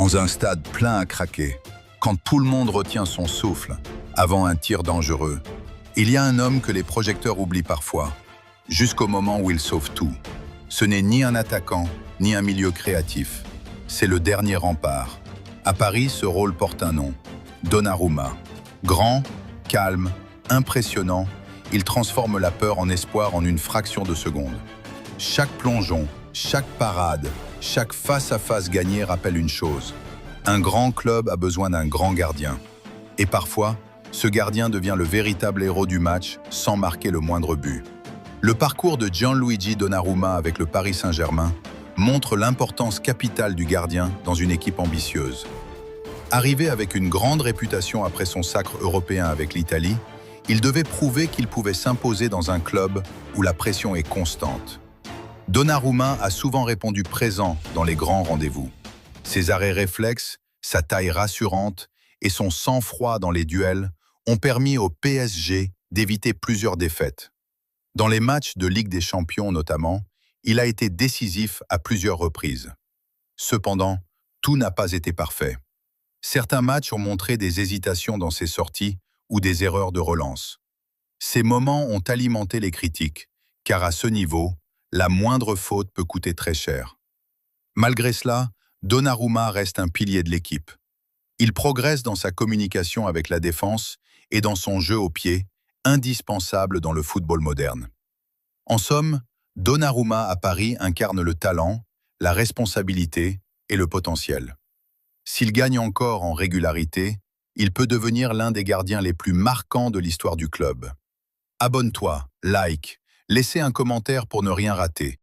Dans un stade plein à craquer, quand tout le monde retient son souffle avant un tir dangereux, il y a un homme que les projecteurs oublient parfois, jusqu'au moment où il sauve tout. Ce n'est ni un attaquant, ni un milieu créatif. C'est le dernier rempart. À Paris, ce rôle porte un nom, Donnarumma. Grand, calme, impressionnant, il transforme la peur en espoir en une fraction de seconde. Chaque plongeon, chaque parade, chaque face-à-face gagné rappelle une chose. Un grand club a besoin d'un grand gardien. Et parfois, ce gardien devient le véritable héros du match sans marquer le moindre but. Le parcours de Gianluigi Donnarumma avec le Paris Saint-Germain montre l'importance capitale du gardien dans une équipe ambitieuse. Arrivé avec une grande réputation après son sacre européen avec l'Italie, il devait prouver qu'il pouvait s'imposer dans un club où la pression est constante. Donnarumma a souvent répondu présent dans les grands rendez-vous. Ses arrêts réflexes, sa taille rassurante et son sang-froid dans les duels ont permis au PSG d'éviter plusieurs défaites. Dans les matchs de Ligue des Champions notamment, il a été décisif à plusieurs reprises. Cependant, tout n'a pas été parfait. Certains matchs ont montré des hésitations dans ses sorties ou des erreurs de relance. Ces moments ont alimenté les critiques, car à ce niveau, la moindre faute peut coûter très cher. Malgré cela, Donnarumma reste un pilier de l'équipe. Il progresse dans sa communication avec la défense et dans son jeu au pied, indispensable dans le football moderne. En somme, Donnarumma à Paris incarne le talent, la responsabilité et le potentiel. S'il gagne encore en régularité, il peut devenir l'un des gardiens les plus marquants de l'histoire du club. Abonne-toi, like, laissez un commentaire pour ne rien rater.